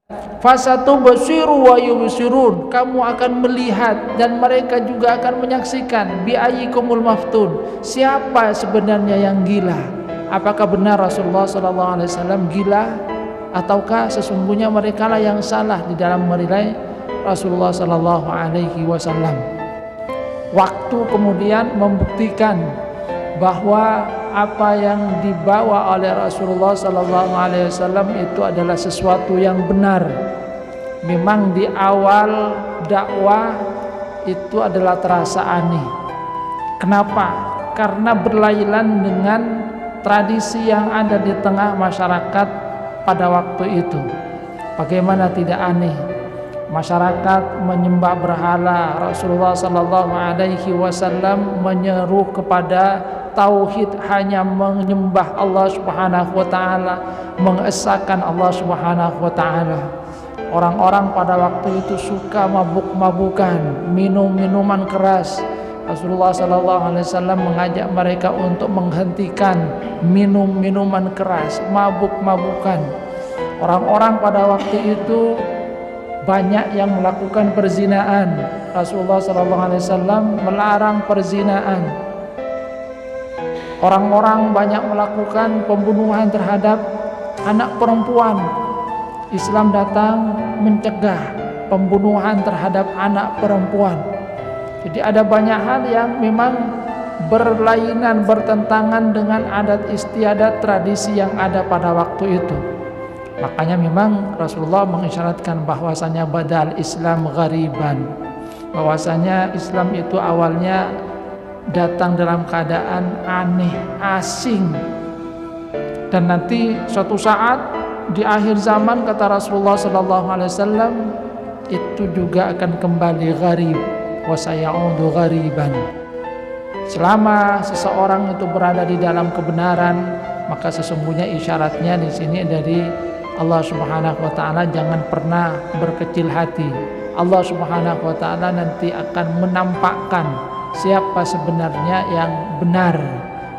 Fasatubsiru wa yubsirun, kamu akan melihat dan mereka juga akan menyaksikan. Bi ayyikumul maftun, siapa sebenarnya yang gila? Apakah benar Rasulullah SAW gila, ataukah sesungguhnya mereka lah yang salah di dalam menilai Rasulullah SAW? Waktu kemudian membuktikan bahwa apa yang dibawa oleh Rasulullah SAW itu adalah sesuatu yang benar. Memang di awal dakwah itu adalah terasa aneh. Kenapa? Karena berlainan dengan tradisi yang ada di tengah masyarakat pada waktu itu. Bagaimana tidak aneh? Masyarakat menyembah berhala. Rasulullah SAW menyeru kepada tauhid, hanya menyembah Allah Subhanahu wa taala, mengesahkan Allah Subhanahu wa taala. Orang-orang pada waktu itu suka mabuk-mabukan, minum minuman keras. Rasulullah SAW mengajak mereka untuk menghentikan minum minuman keras, mabuk-mabukan. Orang-orang pada waktu itu banyak yang melakukan perzinaan. Rasulullah SAW melarang perzinaan. Orang-orang banyak melakukan pembunuhan terhadap anak perempuan. Islam datang mencegah pembunuhan terhadap anak perempuan. Jadi ada banyak hal yang memang berlainan, bertentangan dengan adat istiadat tradisi yang ada pada waktu itu. Makanya memang Rasulullah mengisyaratkan bahwasanya badal Islam ghariban, bahwasanya Islam itu awalnya datang dalam keadaan aneh, asing, dan nanti suatu saat di akhir zaman, kata Rasulullah SAW, itu juga akan kembali gharib, wa sayaudu ghariban. Selama seseorang itu berada di dalam kebenaran, maka sesungguhnya isyaratnya di sini dari Allah Subhanahu wa taala, jangan pernah berkecil hati. Allah Subhanahu wa taala nanti akan menampakkan siapa sebenarnya yang benar,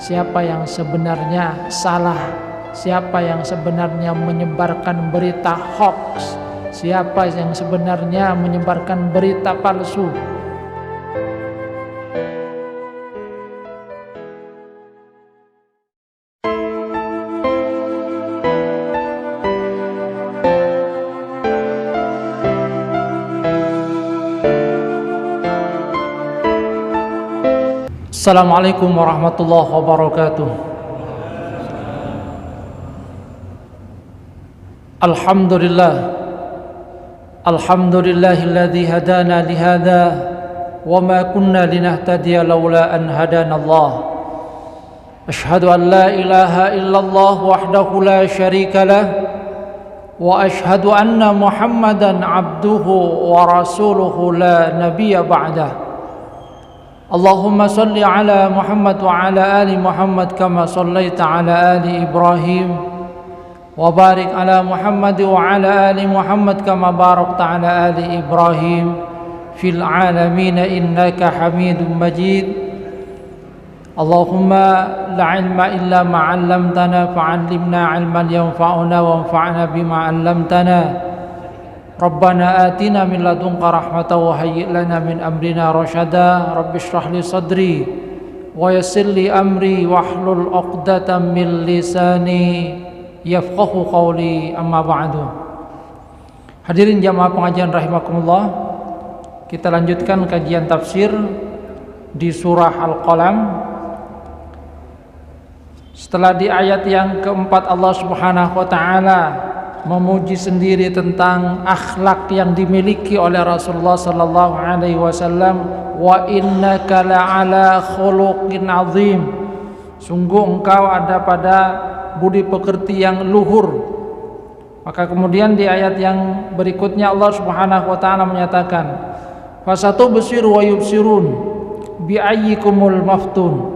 siapa yang sebenarnya salah, siapa yang sebenarnya menyebarkan berita hoax, siapa yang sebenarnya menyebarkan berita palsu. Assalamualaikum warahmatullahi wabarakatuh. Alhamdulillahilladzi hadana lihada wa ma kunna linahtadiya laula an hadanallah. Asyhadu an la ilaha illallah wahdahu la syarika lah wa asyhadu anna Muhammadan abduhu wa rasuluhu la nabiyya ba'dah. Allahumma salli ala Muhammad wa ala ali Muhammad kama sallaita ala ali Ibrahim wa barik ala Muhammad wa ala ali Muhammad kama barakta ala ali Ibrahim fil alamin innaka Hamidum Majid. Allahumma la ilma illa ma 'allamtana fa'allimna 'ilman yanfa'una wanfa'na bima 'allamtana. Rabbana atina min ladunka rahmatan wa hayyi' lana min amrina rasyada. Rabbi shrah li sadri wa yassir li amri wahlul 'uqdatam min lisani yafqahu qawli, amma ba'du. Hadirin jamaah pengajian rahimakumullah, kita lanjutkan kajian tafsir di surah Al-Qalam. Setelah di ayat yang keempat Allah Subhanahu wa taala memuji sendiri tentang akhlak yang dimiliki oleh Rasulullah sallallahu alaihi wasallam, wa innaka la'ala khuluqin azim, sungguh engkau ada pada budi pekerti yang luhur. Maka kemudian di ayat yang berikutnya Allah Subhanahu wa taala menyatakan, fasatubsiru wa yubsirun bi ayyikumul maftun,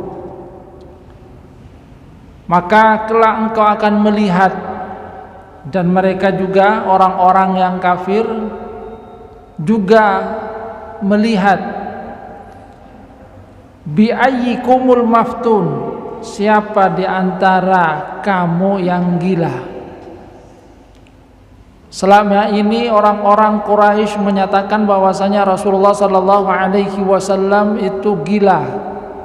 maka kelak engkau akan melihat, dan mereka juga orang-orang yang kafir juga melihat, bi ayyikumul maftun, siapa di antara kamu yang gila. Selama ini orang-orang Quraisy menyatakan bahwasanya Rasulullah Sallallahu Alaihi Wasallam itu gila,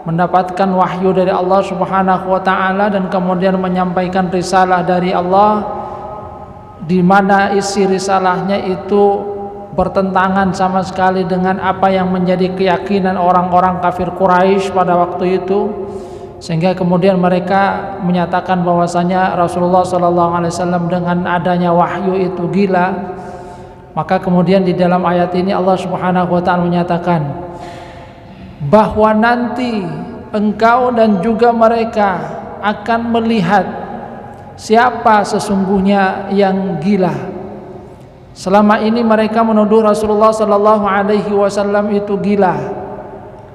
mendapatkan wahyu dari Allah Subhanahu Wa Taala dan kemudian menyampaikan risalah dari Allah, di mana isi risalahnya itu bertentangan sama sekali dengan apa yang menjadi keyakinan orang-orang kafir Quraisy pada waktu itu, sehingga kemudian mereka menyatakan bahwasanya Rasulullah SAW dengan adanya wahyu itu gila. Maka kemudian di dalam ayat ini Allah Subhanahu wa taala menyatakan bahwa nanti engkau dan juga mereka akan melihat siapa sesungguhnya yang gila. Selama ini mereka menuduh Rasulullah SAW itu gila,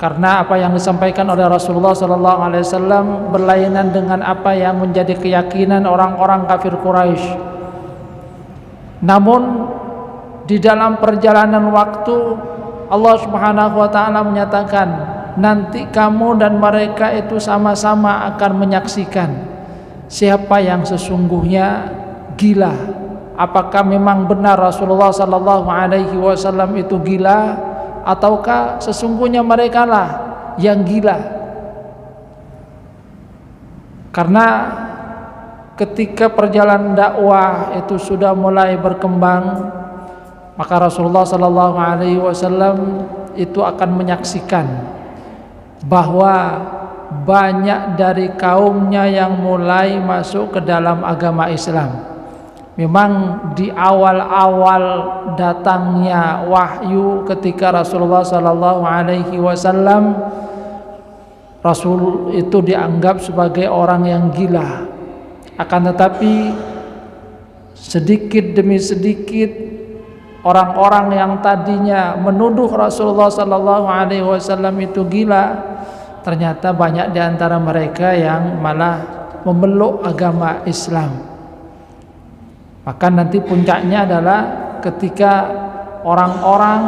karena apa yang disampaikan oleh Rasulullah SAW berlainan dengan apa yang menjadi keyakinan orang-orang kafir Quraisy. Namun di dalam perjalanan waktu Allah Subhanahu wa taala menyatakan nanti kamu dan mereka itu sama-sama akan menyaksikan siapa yang sesungguhnya gila. Apakah memang benar Rasulullah SAW itu gila, ataukah sesungguhnya mereka lah yang gila? Karena ketika perjalanan dakwah itu sudah mulai berkembang, maka Rasulullah SAW itu akan menyaksikan bahwa banyak dari kaumnya yang mulai masuk ke dalam agama Islam. Memang di awal-awal datangnya wahyu ketika Rasulullah SAW, Rasul itu dianggap sebagai orang yang gila. Akan tetapi sedikit demi sedikit orang-orang yang tadinya menuduh Rasulullah SAW itu gila, ternyata banyak di antara mereka yang malah memeluk agama Islam. Maka nanti puncaknya adalah ketika orang-orang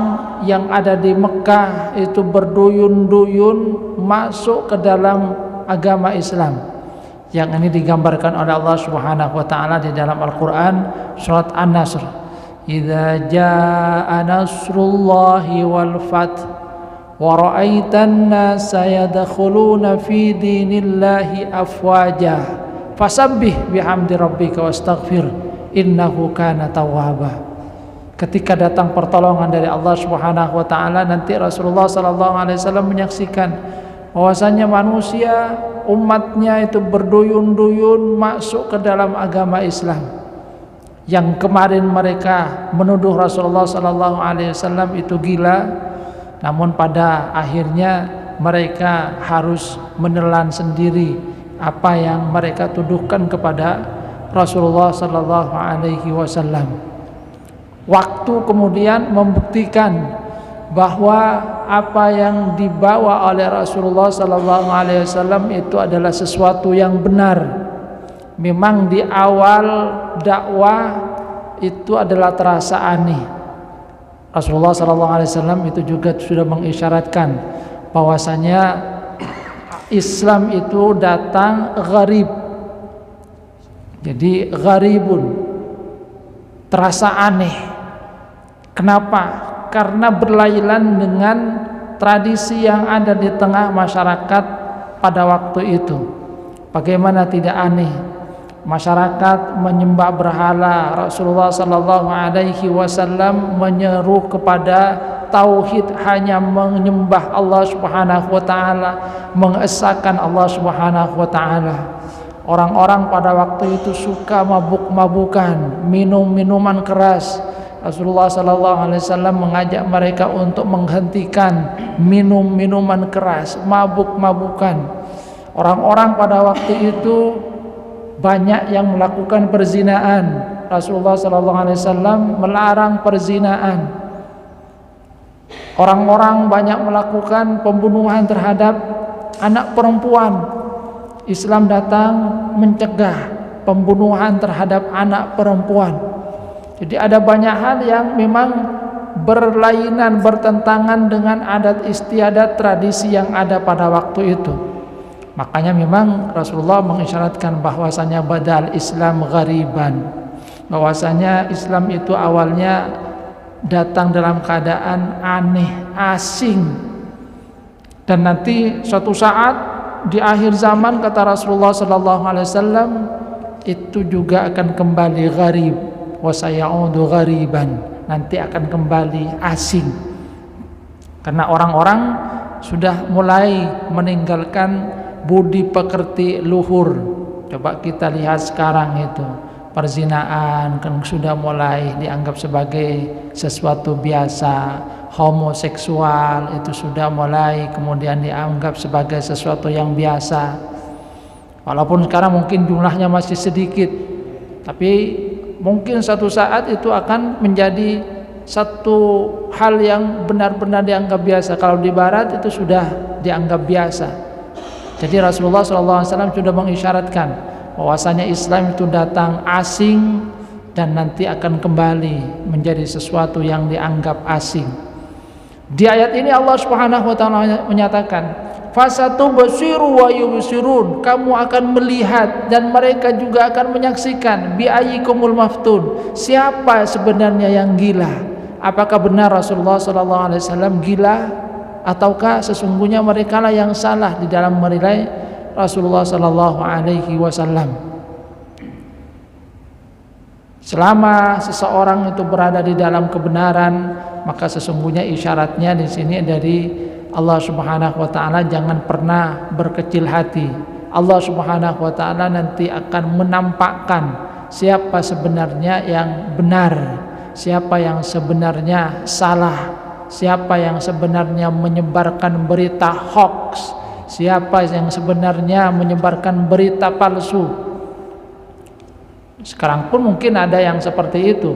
yang ada di Mekah itu berduyun-duyun masuk ke dalam agama Islam. Yang ini digambarkan oleh Allah Subhanahu wa taala di dalam Al-Qur'an surat An-Nasr. Idza jaa nasrullahi wal fath wa ra'aitan nasa yadkhuluna fi dinillahi afwaja fasabbih bihamdi rabbika wastaghfir innahu kana tawwaba. Ketika datang pertolongan dari Allah Subhanahu wa taala, nanti Rasulullah SAW menyaksikan bahwasanya manusia umatnya itu berduyun-duyun masuk ke dalam agama Islam. Yang kemarin mereka menuduh Rasulullah SAW itu gila, namun pada akhirnya mereka harus menelan sendiri apa yang mereka tuduhkan kepada Rasulullah sallallahu alaihi wasallam. Waktu kemudian membuktikan bahwa apa yang dibawa oleh Rasulullah sallallahu alaihi wasallam itu adalah sesuatu yang benar. Memang di awal dakwah itu adalah terasa aneh. Rasulullah sallallahu alaihi wasallam itu juga sudah mengisyaratkan bahwasanya Islam itu datang gharib. Jadi gharibun, terasa aneh. Kenapa? Karena berlainan dengan tradisi yang ada di tengah masyarakat pada waktu itu. Bagaimana tidak aneh? Masyarakat menyembah berhala. Rasulullah sallallahu alaihi wasallam menyeru kepada tauhid, hanya menyembah Allah Subhanahu wa taala, mengesahkan Allah Subhanahu wa taala. Orang-orang pada waktu itu suka mabuk-mabukan, minum minuman keras. Rasulullah SAW mengajak mereka untuk menghentikan minum minuman keras, mabuk-mabukan. Orang-orang pada waktu itu banyak yang melakukan perzinaan. Rasulullah SAW melarang perzinaan. Orang-orang banyak melakukan pembunuhan terhadap anak perempuan. Islam datang mencegah pembunuhan terhadap anak perempuan. Jadi ada banyak hal yang memang berlainan, bertentangan dengan adat istiadat tradisi yang ada pada waktu itu. Makanya memang Rasulullah mengisyaratkan bahwasanya badal Islam ghariban. bahwasanya Islam itu awalnya datang dalam keadaan aneh, asing, dan nanti suatu saat di akhir zaman kata Rasulullah sallallahu alaihi wasallam itu juga akan kembali gharib, wa sayaudu ghariban, nanti akan kembali asing, karena orang-orang sudah mulai meninggalkan budi pekerti luhur. Coba kita lihat sekarang itu perzinaan kan sudah mulai dianggap sebagai sesuatu biasa, homoseksual itu sudah mulai kemudian dianggap sebagai sesuatu yang biasa. Walaupun sekarang mungkin jumlahnya masih sedikit, tapi mungkin suatu saat itu akan menjadi satu hal yang benar-benar dianggap biasa. Kalau di barat itu sudah dianggap biasa. Jadi Rasulullah SAW sudah mengisyaratkan bahwasanya Islam itu datang asing dan nanti akan kembali menjadi sesuatu yang dianggap asing. Di ayat ini Allah Subhanahu wa taala menyatakan, "Fasatubsiru wa yubsirun." Kamu akan melihat dan mereka juga akan menyaksikan. Bi ayyikumul maftun. Siapa sebenarnya yang gila? Apakah benar Rasulullah sallallahu alaihi wasallam gila ataukah sesungguhnya mereka lah yang salah di dalam menilai Rasulullah sallallahu alaihi wasallam? Selama seseorang itu berada di dalam kebenaran, maka sesungguhnya isyaratnya di sini dari Allah Subhanahu wa taala, jangan pernah berkecil hati. Allah Subhanahu wa taala nanti akan menampakkan siapa sebenarnya yang benar, siapa yang sebenarnya salah, siapa yang sebenarnya menyebarkan berita hoax, siapa yang sebenarnya menyebarkan berita palsu. Sekarang pun mungkin ada yang seperti itu,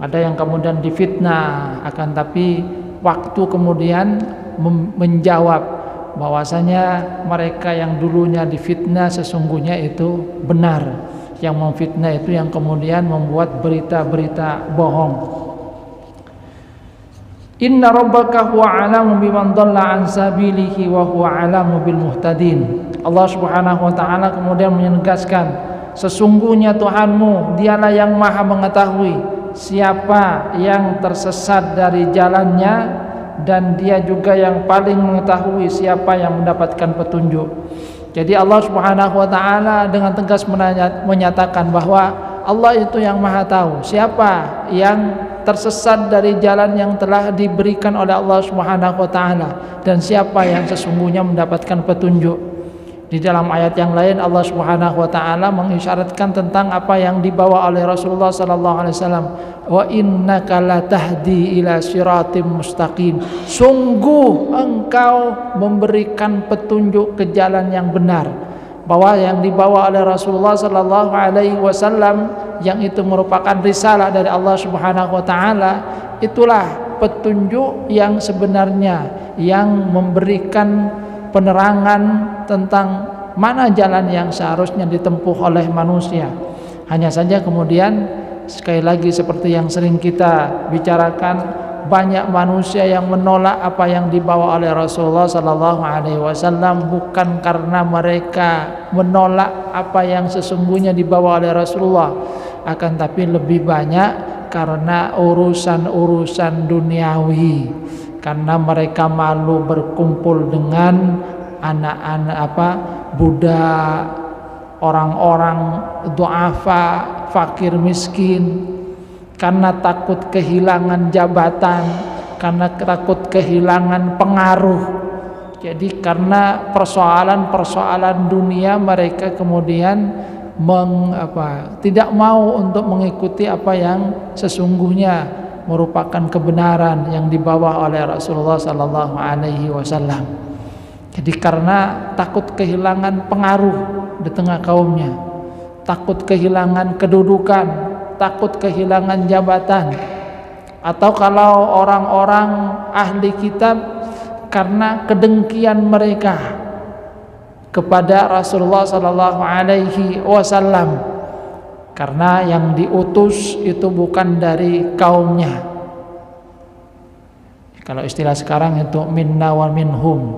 ada yang kemudian difitnah, akan tapi waktu kemudian menjawab bahwasanya mereka yang dulunya difitnah sesungguhnya itu benar, yang memfitnah itu yang kemudian membuat berita-berita bohong. Inna rabbaka huwa alamu biman dhalla an sabilihi wa huwa alamu bil muhtadin. Allah Subhanahu wa taala kemudian menegaskan, sesungguhnya Tuhanmu dialah yang maha mengetahui siapa yang tersesat dari jalannya, dan dia juga yang paling mengetahui siapa yang mendapatkan petunjuk. Jadi Allah Subhanahu wa taala dengan tegas menyatakan bahwa Allah itu yang maha tahu siapa yang tersesat dari jalan yang telah diberikan oleh Allah Subhanahu wa taala dan siapa yang sesungguhnya mendapatkan petunjuk. Di dalam ayat yang lain Allah Subhanahu wa taala mengisyaratkan tentang apa yang dibawa oleh Rasulullah sallallahu alaihi wasallam, wa innaka latahdi ila siratim mustaqim. Sungguh engkau memberikan petunjuk ke jalan yang benar. Bahwa yang dibawa oleh Rasulullah sallallahu alaihi wasallam yang itu merupakan risalah dari Allah Subhanahu wa taala, itulah petunjuk yang sebenarnya yang memberikan penerangan tentang mana jalan yang seharusnya ditempuh oleh manusia. Hanya saja kemudian sekali lagi seperti yang sering kita bicarakan, banyak manusia yang menolak apa yang dibawa oleh Rasulullah sallallahu alaihi wasallam bukan karena mereka menolak apa yang sesungguhnya dibawa oleh Rasulullah, akan tapi lebih banyak karena urusan-urusan duniawi, karena mereka malu berkumpul dengan anak-anak budak, orang-orang duafa, fakir miskin, karena takut kehilangan jabatan, karena takut kehilangan pengaruh. Jadi karena persoalan-persoalan dunia mereka kemudian tidak mau untuk mengikuti apa yang sesungguhnya merupakan kebenaran yang dibawa oleh Rasulullah sallallahu alaihi wasallam. Jadi karena takut kehilangan pengaruh di tengah kaumnya, takut kehilangan kedudukan, takut kehilangan jabatan, atau kalau orang-orang ahli kitab karena kedengkian mereka kepada Rasulullah sallallahu alaihi wasallam, karena yang diutus itu bukan dari kaumnya. Kalau istilah sekarang itu minna wa minhum,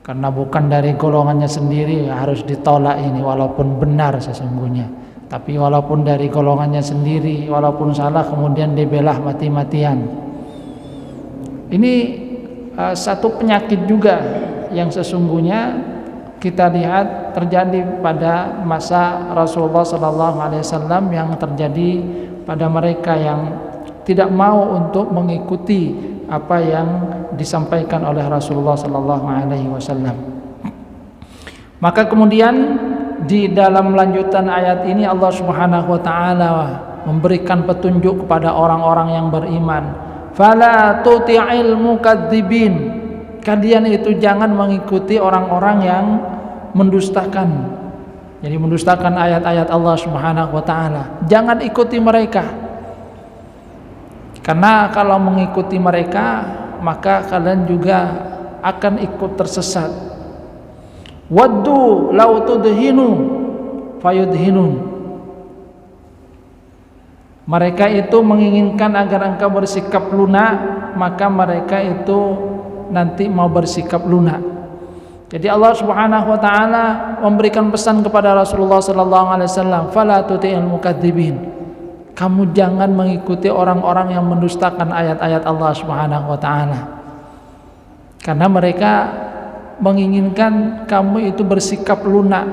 karena bukan dari golongannya sendiri harus ditolak ini walaupun benar sesungguhnya. Tapi walaupun dari golongannya sendiri, walaupun salah kemudian dibelah mati-matian. Ini satu penyakit juga yang sesungguhnya kita lihat terjadi pada masa Rasulullah SAW, yang terjadi pada mereka yang tidak mau untuk mengikuti apa yang disampaikan oleh Rasulullah SAW. Maka kemudian di dalam lanjutan ayat ini Allah Subhanahu wa taala memberikan petunjuk kepada orang-orang yang beriman. Fala tuti'il mukadzibin. Kalian itu jangan mengikuti orang-orang yang mendustakan. Jadi mendustakan ayat-ayat Allah Subhanahu wa taala. Jangan ikuti mereka. Karena kalau mengikuti mereka, maka kalian juga akan ikut tersesat. Waddu law tudhinu fayudhinun. Mereka itu menginginkan agar engkau bersikap lunak, maka mereka itu nanti mau bersikap lunak. Jadi Allah Subhanahu wa taala memberikan pesan kepada Rasulullah sallallahu alaihi wasallam, "Fala tuti'il mukadzibin." Kamu jangan mengikuti orang-orang yang mendustakan ayat-ayat Allah Subhanahu wa taala. Karena mereka menginginkan kamu itu bersikap lunak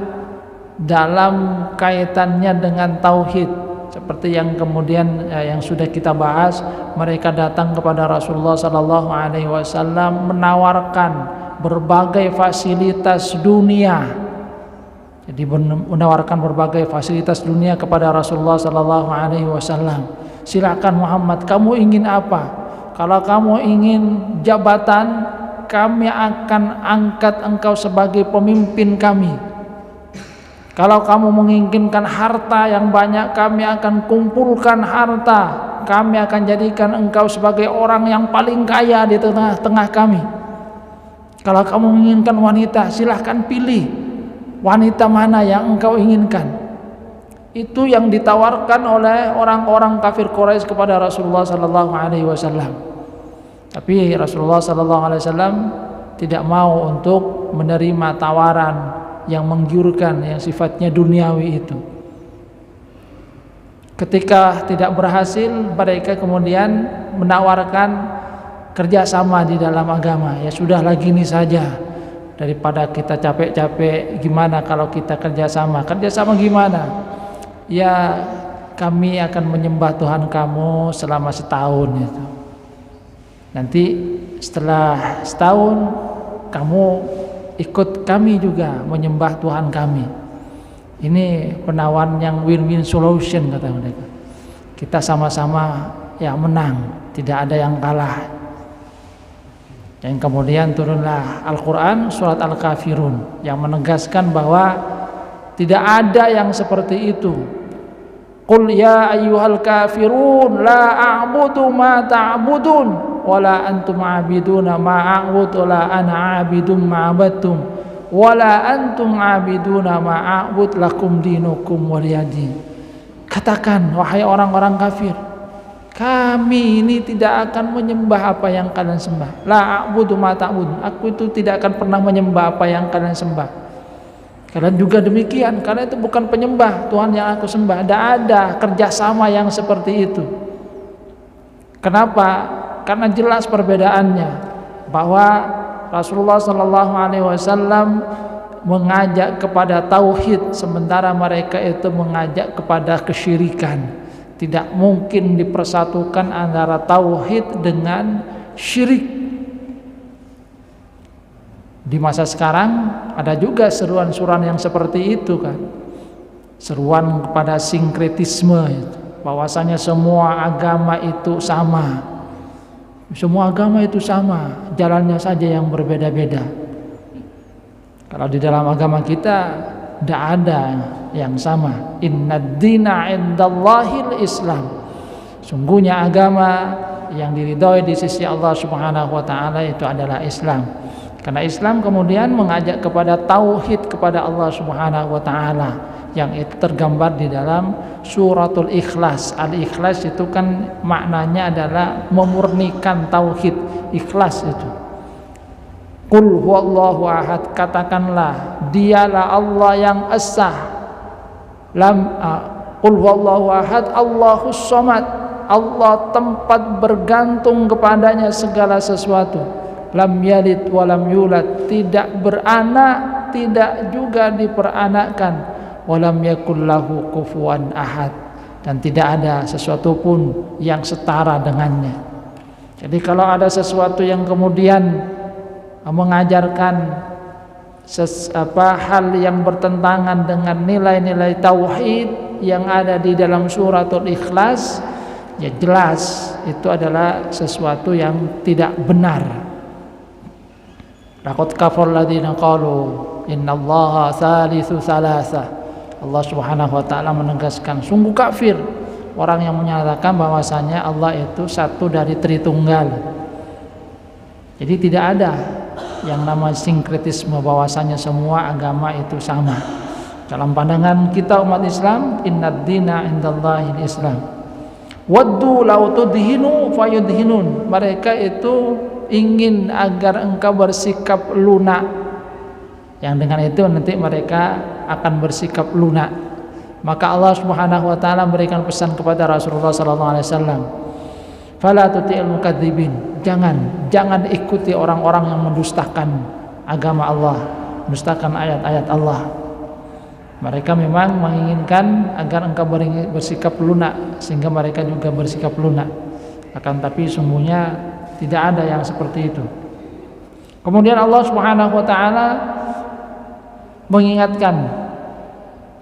dalam kaitannya dengan tauhid, seperti yang kemudian yang sudah kita bahas. Mereka datang kepada Rasulullah sallallahu alaihi wasallam menawarkan berbagai fasilitas dunia. Jadi menawarkan berbagai fasilitas dunia kepada Rasulullah sallallahu alaihi wasallam. Silakan Muhammad, kamu ingin apa? Kalau kamu ingin jabatan, kami akan angkat engkau sebagai pemimpin kami. Kalau kamu menginginkan harta yang banyak, kami akan kumpulkan harta. Kami akan jadikan engkau sebagai orang yang paling kaya di tengah-tengah kami. Kalau kamu menginginkan wanita, silahkan pilih wanita mana yang engkau inginkan. Itu yang ditawarkan oleh orang-orang kafir Quraisy kepada Rasulullah sallallahu alaihi wasallam. Tapi Rasulullah SAW tidak mau untuk menerima tawaran yang menggiurkan, yang sifatnya duniawi itu. Ketika tidak berhasil, mereka kemudian menawarkan kerjasama di dalam agama. Ya sudahlah, gini saja, daripada kita capek-capek, gimana kalau kita kerjasama? Kerjasama gimana? Ya kami akan menyembah Tuhan kamu selama setahun itu. Nanti setelah setahun kamu ikut kami juga menyembah Tuhan kami. Ini penawaran yang win-win solution kata mereka. Kita sama-sama yang menang, tidak ada yang kalah. Yang kemudian turunlah Al-Quran surat Al-Kafirun yang menegaskan bahwa tidak ada yang seperti itu. Qul ya ayyuhal kafirun la a'budu ma ta'budun wala antum 'abiduna ma a'budu la ana 'abidum ma 'abadtum wala antum 'abiduna ma a'bud lakum dinukum waliyadin. Katakan wahai orang-orang kafir, kami ini tidak akan menyembah apa yang kalian sembah. La a'budu ma ta'budun, aku itu tidak akan pernah menyembah apa yang kalian sembah. Kalian juga demikian, karena itu bukan penyembah Tuhan yang aku sembah. Tidak ada kerjasama yang seperti itu. Kenapa? Karena jelas perbedaannya, bahwa Rasulullah SAW mengajak kepada tauhid, sementara mereka itu mengajak kepada kesyirikan. Tidak mungkin dipersatukan antara tauhid dengan syirik. Di masa sekarang ada juga seruan-seruan yang seperti itu kan. Seruan kepada sinkretisme itu, bahwasanya semua agama itu sama. Semua agama itu sama, jalannya saja yang berbeda-beda. Kalau di dalam agama kita tidak ada yang sama. Innad dina indallahil Islam. Sungguhnya agama yang diridhoi di sisi Allah Subhanahu wa taala itu adalah Islam. Karena Islam kemudian mengajak kepada tauhid kepada Allah Subhanahu wa taala, yang itu tergambar di dalam suratul Ikhlas. Al-Ikhlas itu kan maknanya adalah memurnikan tauhid, ikhlas itu. Qul huwallahu ahad, katakanlah dialah Allah yang esa. Qul huwallahu ahad, Allahus samad. Allah tempat bergantung kepadanya segala sesuatu. Lam yalid wa lam yulad, tidak beranak, tidak juga diperanakkan. Wa lam yakul lahu kufuwan ahad, dan tidak ada sesuatu pun yang setara dengannya. Jadi kalau ada sesuatu yang kemudian mengajarkan hal yang bertentangan dengan nilai-nilai tauhid yang ada di dalam suratul Ikhlas, ya jelas itu adalah sesuatu yang tidak benar. Laqad kafara alladziina qalu innallaha tsalitsu tsalatsa. Allah Subhanahu wa taala menegaskan, sungguh kafir orang yang menyatakan bahwasanya Allah itu satu dari Tritunggal. Jadi tidak ada yang nama sinkretisme, bahwasanya semua agama itu sama. Dalam pandangan kita umat Islam, innad dina indallahil Islam. Waddu law tudhinu fayudhinun. Mereka itu ingin agar engkau bersikap lunak, yang dengan itu nanti mereka akan bersikap lunak. Maka Allah Subhanahu wa taala memberikan pesan kepada Rasulullah sallallahu alaihi wasallam, fala tuti'il mukadzibin. Jangan ikuti orang-orang yang mendustakan agama Allah, mendustakan ayat-ayat Allah. Mereka memang menginginkan agar engkau bersikap lunak, sehingga mereka juga bersikap lunak. Akan tapi sungguhnya tidak ada yang seperti itu. Kemudian Allah Subhanahu wa taala mengingatkan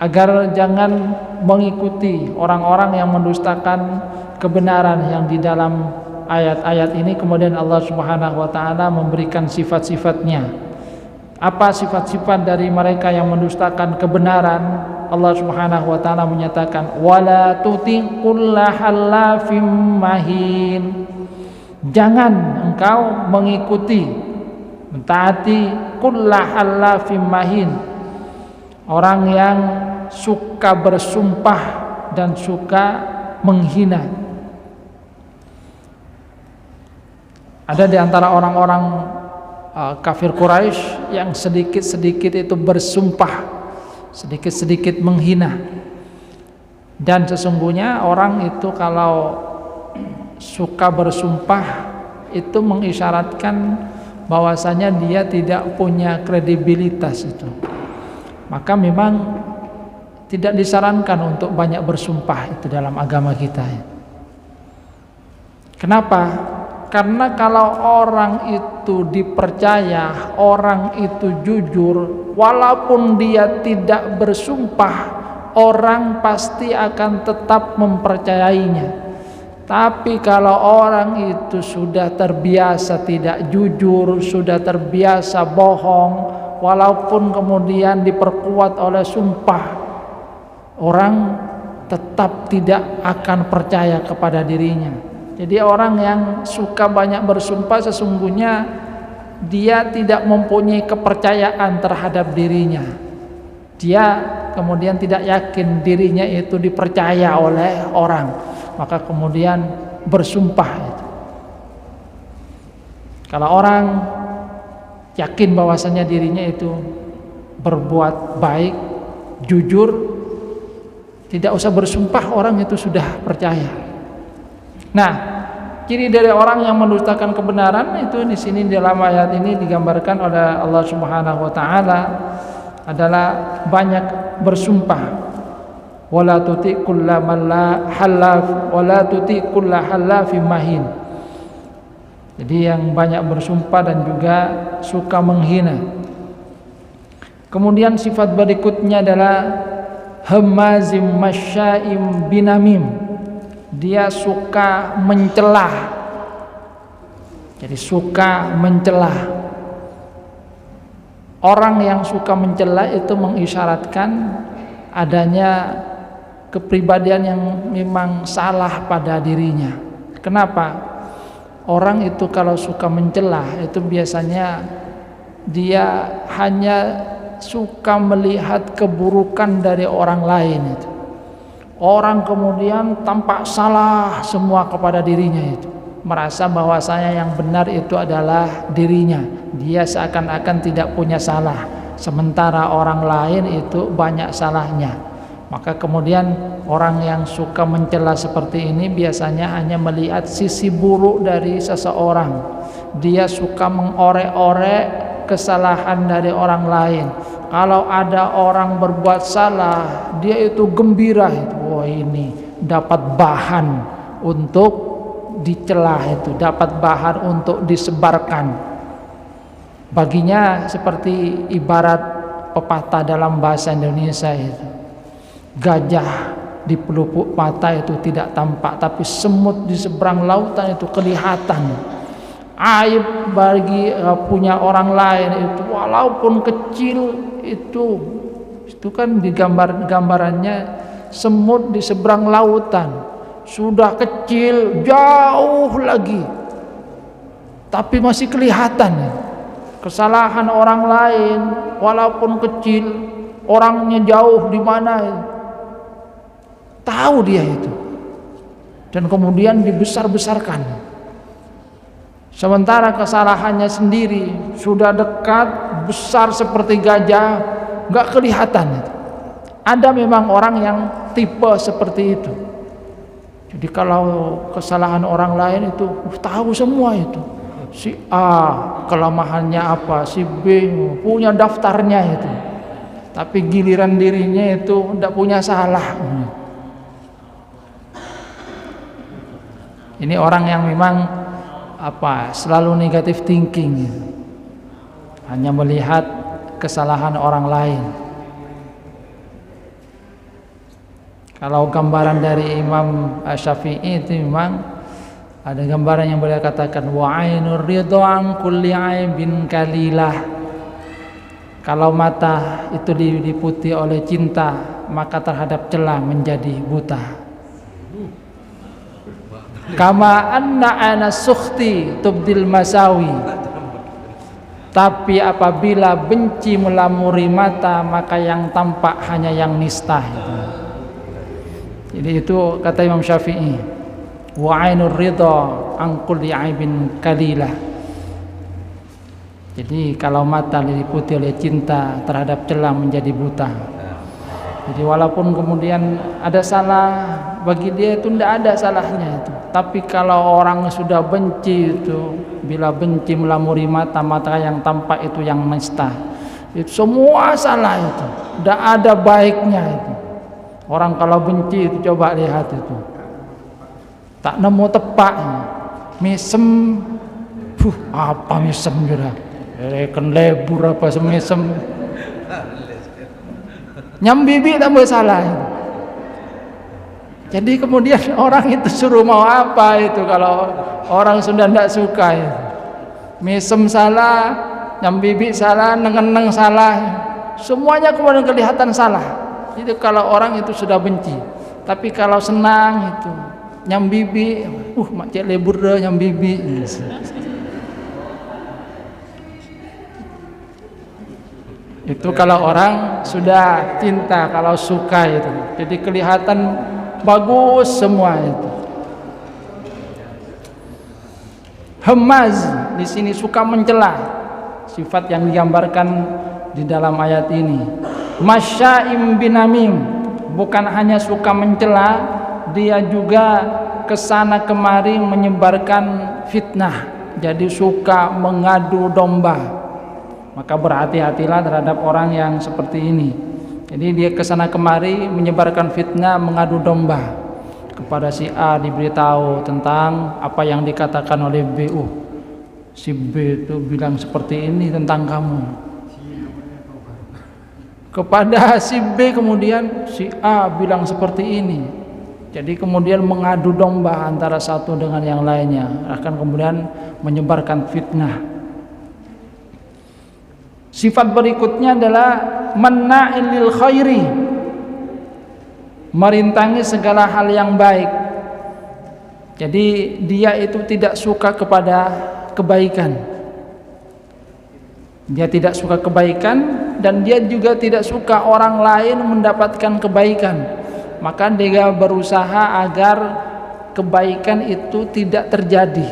agar jangan mengikuti orang-orang yang mendustakan kebenaran yang di dalam ayat-ayat ini. Kemudian Allah Subhanahu wa taala memberikan sifat-sifatnya. Apa sifat-sifat dari mereka yang mendustakan kebenaran? Allah Subhanahu wa taala menyatakan, wala tuti kullahallafim mahin. Jangan engkau mengikuti, mentaati kullahallafim mahin, orang yang suka bersumpah dan suka menghina. Ada di antara orang-orang kafir Quraisy yang sedikit-sedikit itu bersumpah, sedikit-sedikit menghina. Dan sesungguhnya orang itu kalau suka bersumpah itu mengisyaratkan bahwasanya dia tidak punya kredibilitas itu. Maka memang tidak disarankan untuk banyak bersumpah itu dalam agama kita. Kenapa? Karena kalau orang itu dipercaya, orang itu jujur, walaupun dia tidak bersumpah, orang pasti akan tetap mempercayainya. Tapi kalau orang itu sudah terbiasa tidak jujur, sudah terbiasa bohong, walaupun kemudian diperkuat oleh sumpah, orang tetap tidak akan percaya kepada dirinya. Jadi orang yang suka banyak bersumpah sesungguhnya dia tidak mempunyai kepercayaan terhadap dirinya. Dia kemudian tidak yakin dirinya itu dipercaya oleh orang, maka kemudian bersumpah itu. Kalau orang yakin bahwasanya dirinya itu berbuat baik, jujur, tidak usah bersumpah, orang itu sudah percaya. Nah, ciri dari orang yang mendustakan kebenaran itu di sini dalam ayat ini digambarkan oleh Allah Subhanahu wa taala adalah banyak bersumpah. Wala tuti kullaman halaf wala tuti kullahallafim mahin. Jadi yang banyak bersumpah dan juga suka menghina. Kemudian sifat berikutnya adalah hamazim masya'im binamim. Dia suka mencelah. Jadi suka mencelah. Orang yang suka mencelah itu mengisyaratkan adanya kepribadian yang memang salah pada dirinya. Kenapa? Orang itu kalau suka mencelah itu biasanya dia hanya suka melihat keburukan dari orang lain itu. Orang kemudian tampak salah semua kepada dirinya itu, merasa bahwasanya yang benar itu adalah dirinya. Dia seakan-akan tidak punya salah, sementara orang lain itu banyak salahnya. Maka kemudian orang yang suka mencela seperti ini biasanya hanya melihat sisi buruk dari seseorang. Dia suka mengorek-orek kesalahan dari orang lain. Kalau ada orang berbuat salah, dia itu gembira itu. Wah, ini dapat bahan untuk dicela itu, dapat bahan untuk disebarkan. Baginya seperti ibarat pepatah dalam bahasa Indonesia itu. Gajah di pelupuk mata itu tidak tampak, tapi semut di seberang lautan itu kelihatan. Aib bagi punya orang lain itu walaupun kecil itu kan gambarannya semut di seberang lautan, sudah kecil jauh lagi tapi masih kelihatan kesalahan orang lain walaupun kecil, orangnya jauh di mana tahu dia itu, dan kemudian dibesar-besarkan. Sementara kesalahannya sendiri sudah dekat, besar seperti gajah, nggak kelihatan itu. Ada memang orang yang tipe seperti itu. Jadi kalau kesalahan orang lain itu tahu semua itu. Si A kelemahannya apa, si B punya daftarnya itu. Tapi giliran dirinya itu tidak punya salah. Ini orang yang memang selalu negatif thinking, hanya melihat kesalahan orang lain. Kalau gambaran dari Imam Syafi'i itu memang ada gambaran yang boleh katakan wa ainur ridha an kulli aibin kalilah. Kalau mata itu diliputi oleh cinta, maka terhadap celah menjadi buta. Kama anna ana sukhti tubdil masawi. Tapi apabila benci melamuri mata, maka yang tampak hanya yang nista. Jadi itu kata Imam Syafi'i, wa ainur ridha an kulli aibin kalilah. Jadi kalau mata diliputi oleh cinta, terhadap celah menjadi buta. Jadi walaupun kemudian ada salah, bagi dia itu tidak ada salahnya itu. Tapi kalau orang sudah benci itu, bila benci melamuri mata, mata yang tampak itu yang nista. Itu semua salah itu, tidak ada baiknya itu. Orang kalau benci itu coba lihat itu, tak nemu tepak, mesem, apa mesem juga, kan lebur apa semesem. Nyambibi tak salah. Jadi kemudian orang itu suruh mau apa itu kalau orang sudah tidak suka itu. Mesem salah, nyambibi salah, nengeneng salah, semuanya kemudian kelihatan salah. Itu kalau orang itu sudah benci. Tapi kalau senang itu nyambibi, mak cek lebur dah nyambibi. Itu kalau orang sudah cinta, kalau suka itu. Jadi kelihatan bagus semua itu. Hamaz di sini suka mencela, sifat yang digambarkan di dalam ayat ini. Masya'im binamim, bukan hanya suka mencela, dia juga kesana kemari menyebarkan fitnah. Jadi suka mengadu domba. Maka berhati-hatilah terhadap orang yang seperti ini. Jadi dia kesana kemari menyebarkan fitnah, mengadu domba. Kepada si A diberitahu tentang apa yang dikatakan oleh B. Si B itu bilang seperti ini tentang kamu. Kepada si B kemudian si A bilang seperti ini. Jadi kemudian mengadu domba antara satu dengan yang lainnya, akan kemudian menyebarkan fitnah. Sifat berikutnya adalah manna'il lil khairi, merintangi segala hal yang baik. Jadi dia itu tidak suka kepada kebaikan. Dia tidak suka kebaikan dan dia juga tidak suka orang lain mendapatkan kebaikan. Maka dia berusaha agar kebaikan itu tidak terjadi.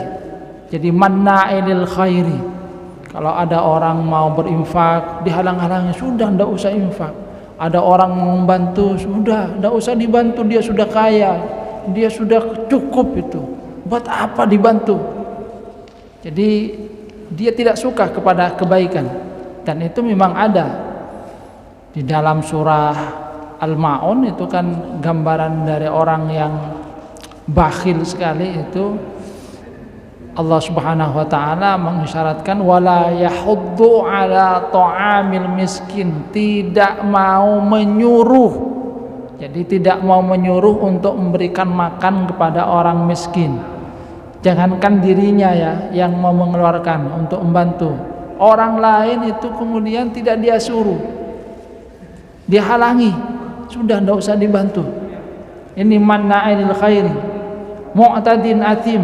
Jadi manna'il lil khairi. Kalau ada orang mau berinfak, dihalang-halangi, sudah tidak usah infak. Ada orang membantu, sudah, tidak usah dibantu, dia sudah kaya, dia sudah cukup itu. Buat apa dibantu? Jadi dia tidak suka kepada kebaikan. Dan itu memang ada di dalam surah Al-Ma'un, itu kan gambaran dari orang yang bakhil sekali. Itu Allah Subhanahu wa taala mengisyaratkan wala yahuddu ala ta'amil miskin, tidak mau menyuruh. Jadi tidak mau menyuruh untuk memberikan makan kepada orang miskin. Jangankan dirinya ya yang mau mengeluarkan untuk membantu, orang lain itu kemudian tidak dia suruh, dia halangi, sudah tidak usah dibantu. Ini manna'il khairi mu'tadin atim.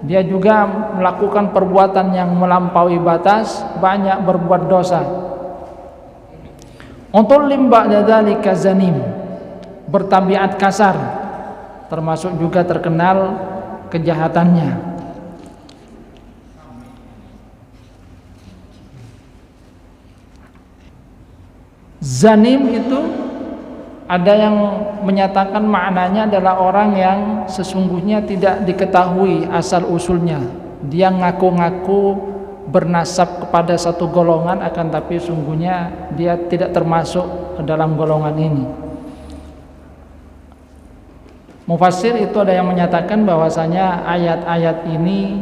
Dia juga melakukan perbuatan yang melampaui batas, banyak berbuat dosa. Utullim ba'da dzalika zanim, bertabiat kasar, termasuk juga terkenal kejahatannya. Zanim itu ada yang menyatakan maknanya adalah orang yang sesungguhnya tidak diketahui asal usulnya. Dia ngaku-ngaku bernasab kepada satu golongan, akan tapi sungguhnya dia tidak termasuk ke dalam golongan ini. Mufassir itu ada yang menyatakan bahwasanya ayat-ayat ini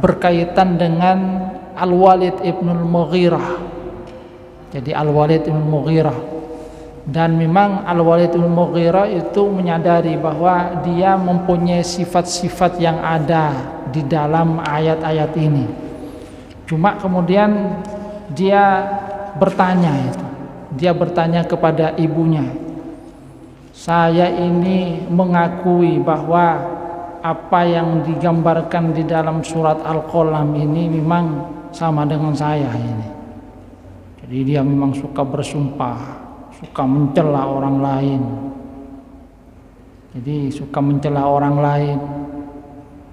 berkaitan dengan Al-Walid ibnul Mughirah. Jadi Al-Walid ibnul Mughirah. Dan memang Al-Walid ibn Mughirah itu menyadari bahwa dia mempunyai sifat-sifat yang ada di dalam ayat-ayat ini. Cuma kemudian dia bertanya itu. Dia bertanya kepada ibunya, saya ini mengakui bahwa apa yang digambarkan di dalam surat Al-Qalam ini memang sama dengan saya ini. Jadi dia memang suka bersumpah, suka mencela orang lain. Jadi suka mencela orang lain,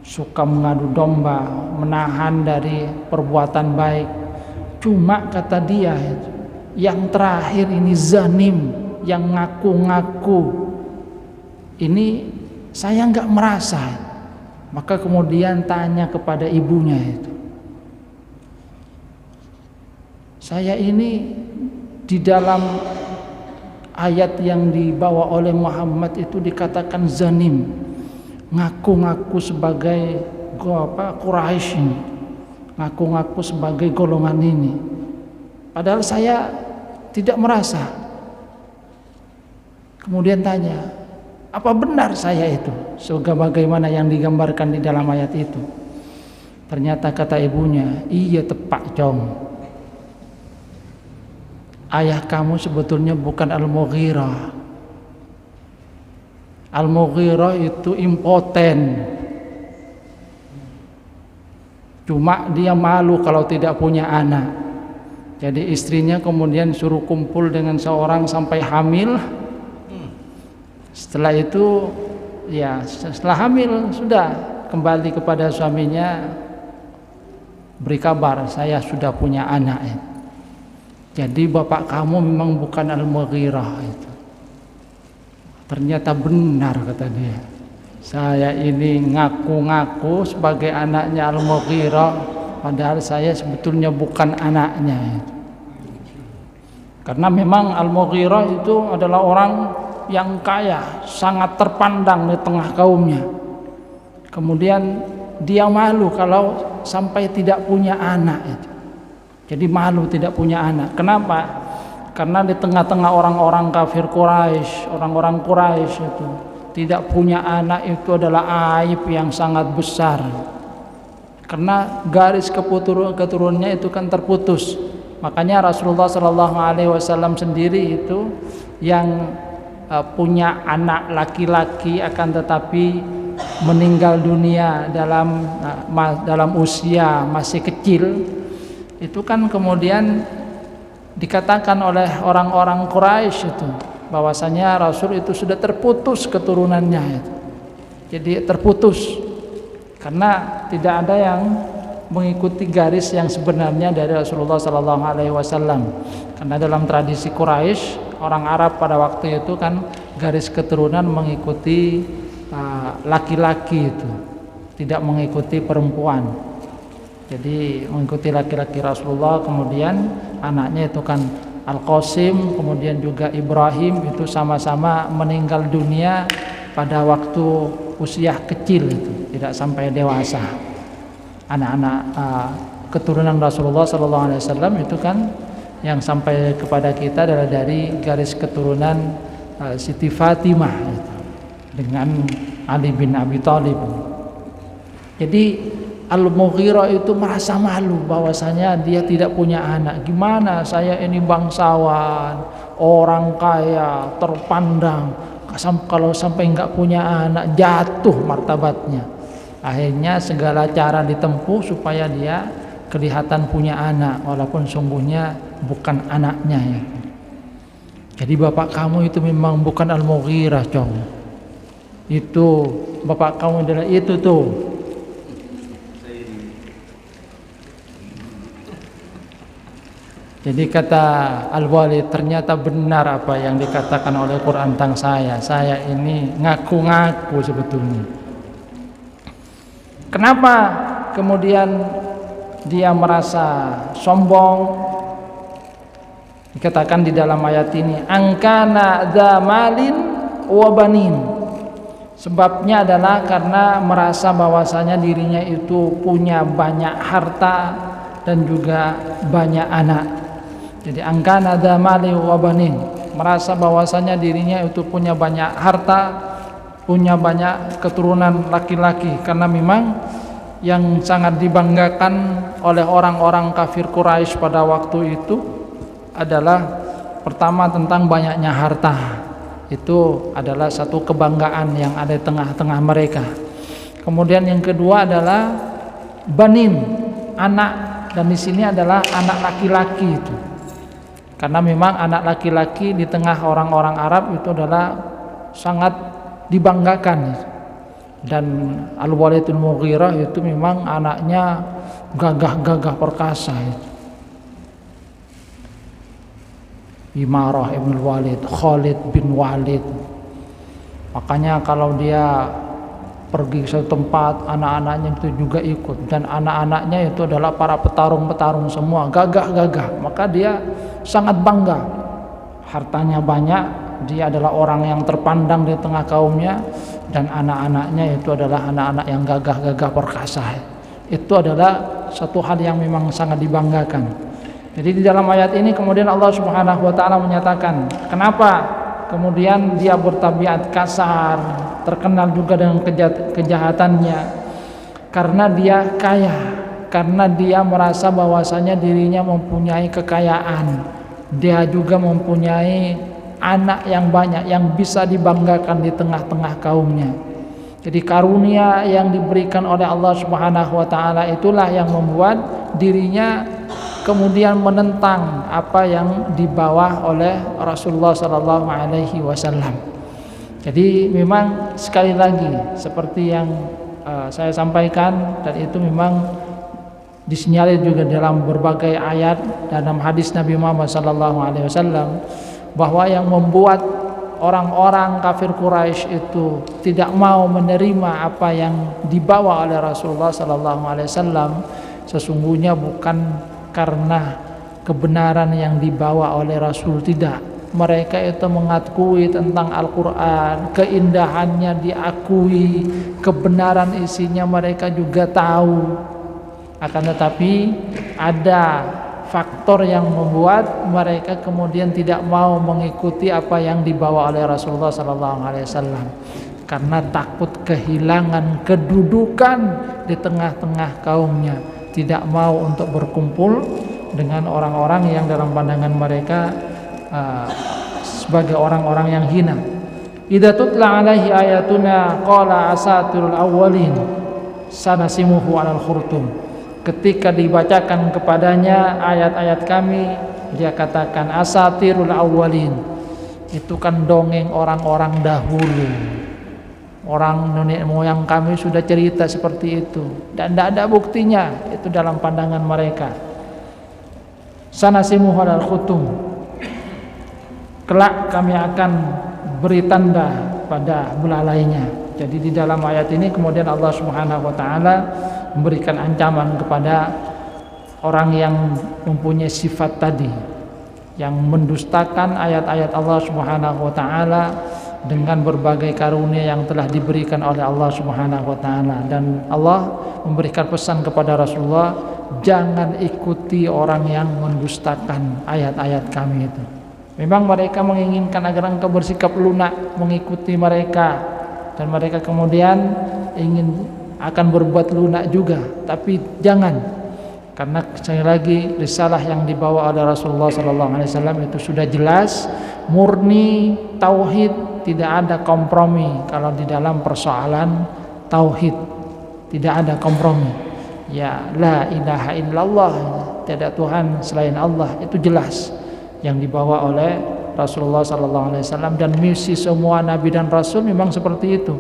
suka mengadu domba, menahan dari perbuatan baik. Cuma kata dia, yang terakhir ini zanim, yang ngaku-ngaku ini saya enggak merasa. Maka kemudian tanya kepada ibunya itu, saya ini di dalam ayat yang dibawa oleh Muhammad itu dikatakan zanim, ngaku-ngaku sebagai Quraisy, ngaku-ngaku sebagai golongan ini, padahal saya tidak merasa. Kemudian tanya, apa benar saya itu sebagaimana yang digambarkan di dalam ayat itu? Ternyata kata ibunya, iya tepak jong, ayah kamu sebetulnya bukan Al-Mughirah. Al-Mughirah itu impoten. Cuma dia malu kalau tidak punya anak. Jadi istrinya kemudian suruh kumpul dengan seorang sampai hamil. Setelah itu ya setelah hamil sudah kembali kepada suaminya, beri kabar saya sudah punya anak. Jadi bapak kamu memang bukan Al-Mughirah itu. Ternyata benar kata dia. Saya ini ngaku-ngaku sebagai anaknya Al-Mughirah, padahal saya sebetulnya bukan anaknya itu. Karena memang Al-Mughirah itu adalah orang yang kaya, sangat terpandang di tengah kaumnya. Kemudian dia malu kalau sampai tidak punya anak itu. Jadi malu tidak punya anak. Kenapa? Karena di tengah-tengah orang-orang kafir Quraisy, orang-orang Quraisy itu tidak punya anak itu adalah aib yang sangat besar. Karena garis keturunannya itu kan terputus. Makanya Rasulullah SAW sendiri itu yang punya anak laki-laki akan tetapi meninggal dunia dalam usia masih kecil. Itu kan kemudian dikatakan oleh orang-orang Quraisy itu bahwasanya Rasul itu sudah terputus keturunannya itu. Jadi terputus karena tidak ada yang mengikuti garis yang sebenarnya dari Rasulullah SAW. Karena dalam tradisi Quraisy orang Arab pada waktu itu kan garis keturunan mengikuti laki-laki itu, tidak mengikuti perempuan. Jadi mengikuti laki-laki Rasulullah, kemudian anaknya itu kan Al-Qasim, kemudian juga Ibrahim, itu sama-sama meninggal dunia pada waktu usia kecil, itu tidak sampai dewasa. Anak-anak keturunan Rasulullah SAW itu kan yang sampai kepada kita adalah dari garis keturunan Siti Fatimah gitu, dengan Ali bin Abi Thalib. Jadi Al-Mughirah itu merasa malu bahwasanya dia tidak punya anak. Gimana saya ini bangsawan, orang kaya, terpandang, kalau sampai nggak punya anak jatuh martabatnya. Akhirnya segala cara ditempuh supaya dia kelihatan punya anak walaupun sungguhnya bukan anaknya ya. Jadi bapak kamu itu memang bukan Al-Mughirah, cowok. Itu bapak kamu adalah itu tuh. Jadi kata Al-Walid, ternyata benar apa yang dikatakan oleh Quran tentang saya. Saya ini ngaku-ngaku sebetulnya. Kenapa kemudian dia merasa sombong? Dikatakan di dalam ayat ini, angkana dza malin wa banin. Sebabnya adalah karena merasa bahwasanya dirinya itu punya banyak harta dan juga banyak anak. Jadi angkana dza malin wa banin, merasa bahwasanya dirinya itu punya banyak harta, punya banyak keturunan laki-laki, karena memang yang sangat dibanggakan oleh orang-orang kafir Quraisy pada waktu itu adalah pertama tentang banyaknya harta. Itu adalah satu kebanggaan yang ada di tengah-tengah mereka. Kemudian yang kedua adalah banin, anak, dan di sini adalah anak laki-laki itu. Karena memang anak laki-laki di tengah orang-orang Arab itu adalah sangat dibanggakan. Dan Al-Walid Al-Mughirah itu memang anaknya gagah-gagah perkasa itu. Imarah ibn Walid, Khalid bin Walid. Makanya kalau dia pergi ke suatu tempat, anak-anaknya itu juga ikut, dan anak-anaknya itu adalah para petarung-petarung semua, gagah-gagah. Maka dia sangat bangga, hartanya banyak, dia adalah orang yang terpandang di tengah kaumnya, dan anak-anaknya itu adalah anak-anak yang gagah-gagah perkasa. Itu adalah satu hal yang memang sangat dibanggakan. Jadi di dalam ayat ini kemudian Allah Subhanahu wa taala menyatakan, kenapa kemudian dia bertabiat kasar, terkenal juga dengan kejahatannya, karena dia kaya, karena dia merasa bahwasanya dirinya mempunyai kekayaan, dia juga mempunyai anak yang banyak yang bisa dibanggakan di tengah-tengah kaumnya. Jadi karunia yang diberikan oleh Allah Subhanahu wa taala itulah yang membuat dirinya kemudian menentang apa yang dibawa oleh Rasulullah sallallahu alaihi wasallam. Jadi memang sekali lagi seperti yang saya sampaikan, dan itu memang disinyalir juga dalam berbagai ayat dalam hadis Nabi Muhammad sallallahu alaihi wasallam, bahwa yang membuat orang-orang kafir Quraisy itu tidak mau menerima apa yang dibawa oleh Rasulullah sallallahu alaihi wasallam sesungguhnya bukan karena kebenaran yang dibawa oleh Rasul, tidak. Mereka itu mengakui tentang Al-Quran, keindahannya diakui, kebenaran isinya mereka juga tahu. Akan tetapi ada faktor yang membuat mereka kemudian tidak mau mengikuti apa yang dibawa oleh Rasulullah SAW, karena takut kehilangan kedudukan di tengah-tengah kaumnya, tidak mau untuk berkumpul dengan orang-orang yang dalam pandangan mereka sebagai orang-orang yang hina. Idza tutla alaihi ayatuna qala asatirul awwalin sanasimuhu alal khurtum. Ketika dibacakan kepadanya ayat-ayat kami, dia katakan asatirul awwalin. Itu kan dongeng orang-orang dahulu. Orang nenek moyang kami sudah cerita seperti itu, dan tidak ada buktinya. Itu dalam pandangan mereka. Sanasimuhu alal khutum. kelak kami akan beri tanda pada belalainya. Jadi di dalam ayat ini kemudian Allah Subhanahu wa taala memberikan ancaman kepada orang yang mempunyai sifat tadi, yang mendustakan ayat-ayat Allah Subhanahu wa taala dengan berbagai karunia yang telah diberikan oleh Allah Subhanahu wa taala. Dan Allah memberikan pesan kepada Rasulullah, jangan ikuti orang yang mendustakan ayat-ayat kami itu. Memang mereka menginginkan agar engkau bersikap lunak mengikuti mereka, dan mereka kemudian ingin akan berbuat lunak juga, tapi jangan, karena sekali lagi risalah yang dibawa oleh Rasulullah SAW itu sudah jelas, murni tauhid, tidak ada kompromi. Kalau di dalam persoalan tauhid tidak ada kompromi. Ya la ilaha illallah, tidak Tuhan selain Allah, itu jelas yang dibawa oleh Rasulullah SAW. Dan misi semua nabi dan rasul memang seperti itu.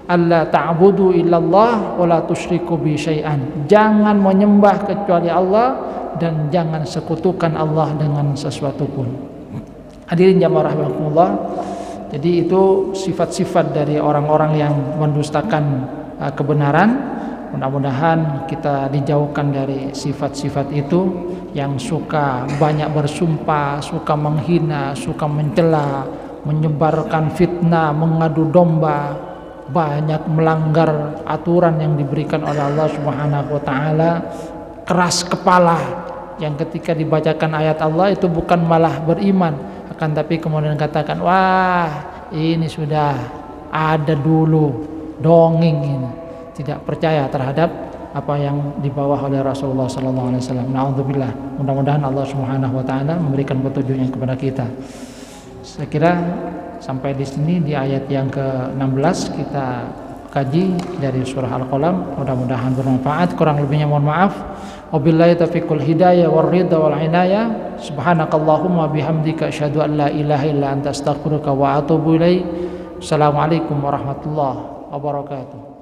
Allah ta'budu illallah wa la tusyriku bi syai'an. Jangan menyembah kecuali Allah dan jangan sekutukan Allah dengan sesuatu pun. Hadirin jamaah rahimakumullah. Jadi itu sifat-sifat dari orang-orang yang mendustakan kebenaran. Mudah-mudahan kita dijauhkan dari sifat-sifat itu, yang suka banyak bersumpah, suka menghina, suka mencela, menyebarkan fitnah, mengadu domba, banyak melanggar aturan yang diberikan oleh Allah Subhanahu wa taala, keras kepala, yang ketika dibacakan ayat Allah itu bukan malah beriman, akan tapi kemudian katakan, wah ini sudah ada dulu, dongeng ini, tidak percaya terhadap apa yang dibawa oleh Rasulullah SAW. Na'udzubillah. Mudah-mudahan Allah Subhanahu wa taala memberikan petunjuknya kepada kita. Saya kira sampai di sini di ayat yang ke-16 kita kaji dari surah Al-Qalam. Mudah-mudahan bermanfaat. Kurang lebihnya mohon maaf. Wabillahi taufiqul hidayah war ridha wal inayah. Subhanakallahumma bihamdika asyhadu an la ilaha illa anta astaghfiruka wa atubu ilaik. Assalamualaikum warahmatullahi wabarakatuh.